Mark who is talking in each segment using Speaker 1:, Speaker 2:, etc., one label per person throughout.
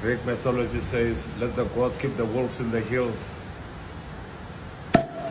Speaker 1: Greek mythology says, let the gods keep the wolves in the hills.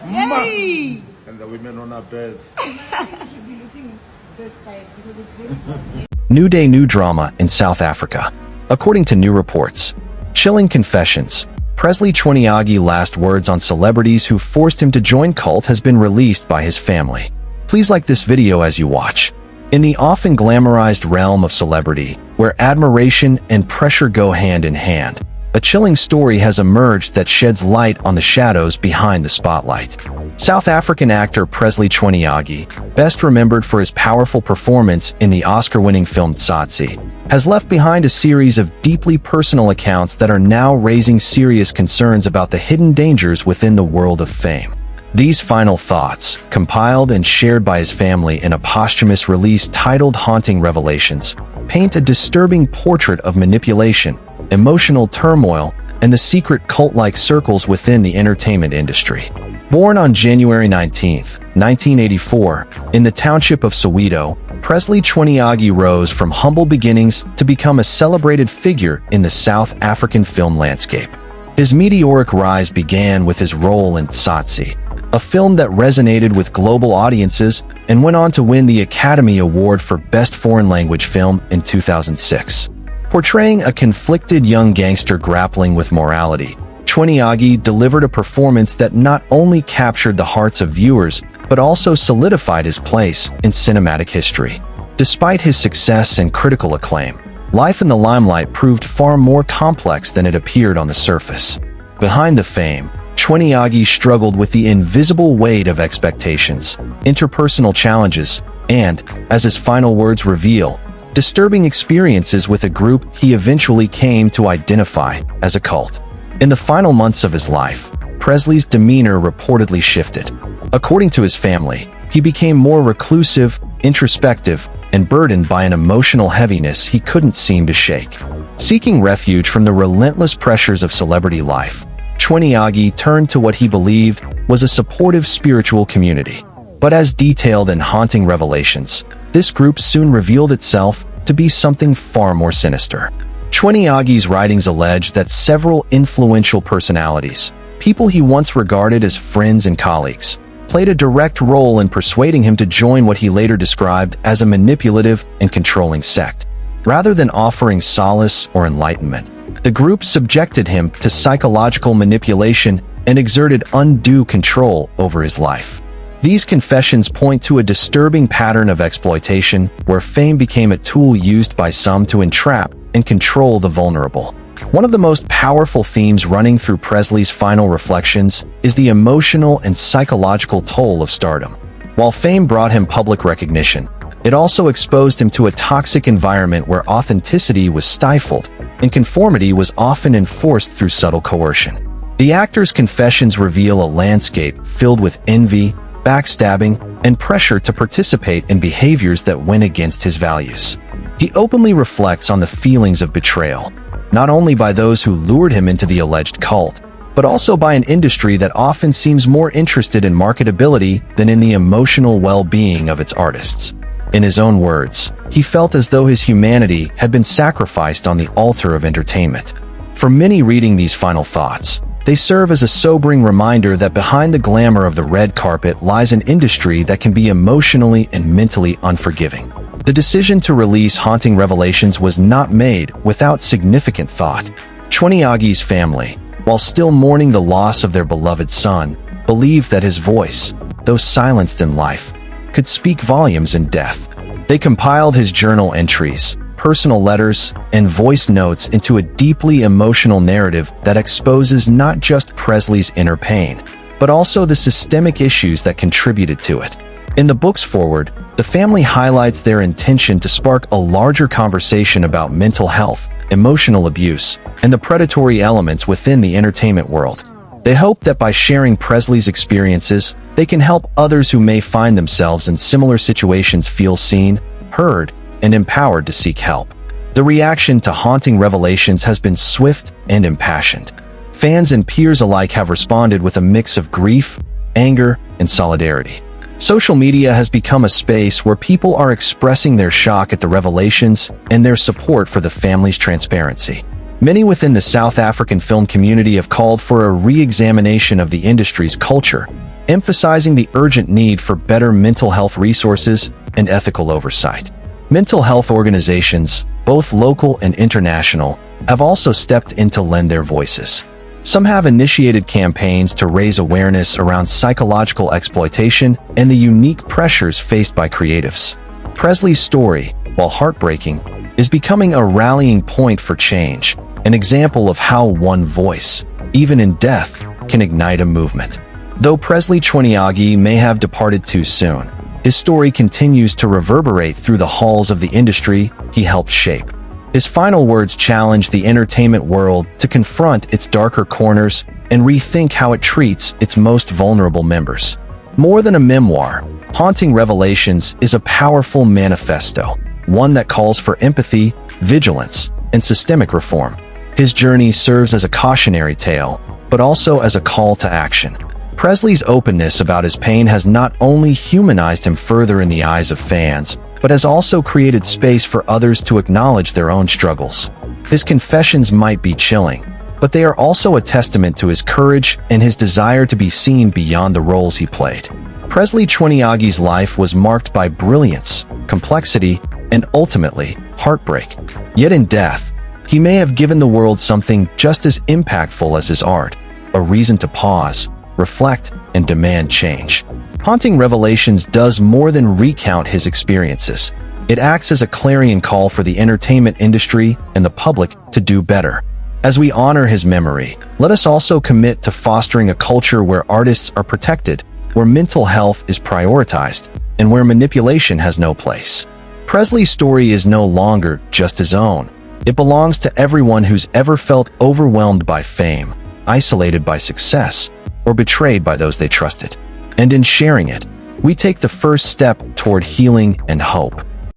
Speaker 2: Yay!
Speaker 1: And the women on our beds.
Speaker 3: You should be looking this side because it's very dark.
Speaker 4: New day, new drama in South Africa. According to new reports, chilling confessions. Presley Chweneyaga's last words on celebrities who forced him to join cult has been released by his family. Please like this video as you watch. In the often glamorized realm of celebrity, where admiration and pressure go hand in hand, a chilling story has emerged that sheds light on the shadows behind the spotlight. South African actor Presley Chweneyagae, best remembered for his powerful performance in the Oscar-winning film Tsotsi, has left behind a series of deeply personal accounts that are now raising serious concerns about the hidden dangers within the world of fame. These final thoughts, compiled and shared by his family in a posthumous release titled Haunting Revelations, paint a disturbing portrait of manipulation, emotional turmoil, and the secret cult-like circles within the entertainment industry. Born on January 19, 1984, in the township of Soweto, Presley Chweneyagae rose from humble beginnings to become a celebrated figure in the South African film landscape. His meteoric rise began with his role in Tsotsi, a film that resonated with global audiences and went on to win the Academy Award for Best Foreign Language Film in 2006. Portraying a conflicted young gangster grappling with morality, Chweneyagae delivered a performance that not only captured the hearts of viewers, but also solidified his place in cinematic history. Despite his success and critical acclaim, life in the limelight proved far more complex than it appeared on the surface. Behind the fame, Chweneyagae struggled with the invisible weight of expectations, interpersonal challenges, and, as his final words reveal, disturbing experiences with a group he eventually came to identify as a cult. In the final months of his life, Presley's demeanor reportedly shifted. According to his family, he became more reclusive, introspective, and burdened by an emotional heaviness he couldn't seem to shake. Seeking refuge from the relentless pressures of celebrity life, Chweneyagae turned to what he believed was a supportive spiritual community. But as detailed in Haunting Revelations, this group soon revealed itself to be something far more sinister. Chweneyagae's writings allege that several influential personalities, people he once regarded as friends and colleagues, played a direct role in persuading him to join what he later described as a manipulative and controlling sect. Rather than offering solace or enlightenment, the group subjected him to psychological manipulation and exerted undue control over his life. These confessions point to a disturbing pattern of exploitation where fame became a tool used by some to entrap and control the vulnerable. One of the most powerful themes running through Presley's final reflections is the emotional and psychological toll of stardom. While fame brought him public recognition, it also exposed him to a toxic environment where authenticity was stifled and conformity was often enforced through subtle coercion. The actor's confessions reveal a landscape filled with envy, backstabbing, and pressure to participate in behaviors that went against his values. He openly reflects on the feelings of betrayal, not only by those who lured him into the alleged cult, but also by an industry that often seems more interested in marketability than in the emotional well-being of its artists. In his own words, he felt as though his humanity had been sacrificed on the altar of entertainment. For many reading these final thoughts, they serve as a sobering reminder that behind the glamour of the red carpet lies an industry that can be emotionally and mentally unforgiving. The decision to release Haunting Revelations was not made without significant thought. Chweneyagae's family, while still mourning the loss of their beloved son, believed that his voice, though silenced in life, could speak volumes in death. They compiled his journal entries, personal letters, and voice notes into a deeply emotional narrative that exposes not just Presley's inner pain, but also the systemic issues that contributed to it. In the book's foreword, the family highlights their intention to spark a larger conversation about mental health, emotional abuse, and the predatory elements within the entertainment world. They hope that by sharing Presley's experiences, they can help others who may find themselves in similar situations feel seen, heard, and empowered to seek help. The reaction to Haunting Revelations has been swift and impassioned. Fans and peers alike have responded with a mix of grief, anger, and solidarity. Social media has become a space where people are expressing their shock at the revelations and their support for the family's transparency. Many within the South African film community have called for a re-examination of the industry's culture, emphasizing the urgent need for better mental health resources and ethical oversight. Mental health organizations, both local and international, have also stepped in to lend their voices. Some have initiated campaigns to raise awareness around psychological exploitation and the unique pressures faced by creatives. Presley's story, while heartbreaking, is becoming a rallying point for change, an example of how one voice, even in death, can ignite a movement. Though Presley Chweneyagi may have departed too soon, his story continues to reverberate through the halls of the industry he helped shape. His final words challenge the entertainment world to confront its darker corners and rethink how it treats its most vulnerable members. More than a memoir, Haunting Revelations is a powerful manifesto, one that calls for empathy, vigilance, and systemic reform. His journey serves as a cautionary tale, but also as a call to action. Presley's openness about his pain has not only humanized him further in the eyes of fans, but has also created space for others to acknowledge their own struggles. His confessions might be chilling, but they are also a testament to his courage and his desire to be seen beyond the roles he played. Presley Chweneyagi's life was marked by brilliance, complexity, and ultimately, heartbreak. Yet in death, he may have given the world something just as impactful as his art, a reason to pause, reflect, and demand change. Haunting Revelations does more than recount his experiences. It acts as a clarion call for the entertainment industry and the public to do better. As we honor his memory, let us also commit to fostering a culture where artists are protected, where mental health is prioritized, and where manipulation has no place. Presley's story is no longer just his own. It belongs to everyone who's ever felt overwhelmed by fame, isolated by success, or betrayed by those they trusted. And in sharing it, we take the first step toward healing and hope.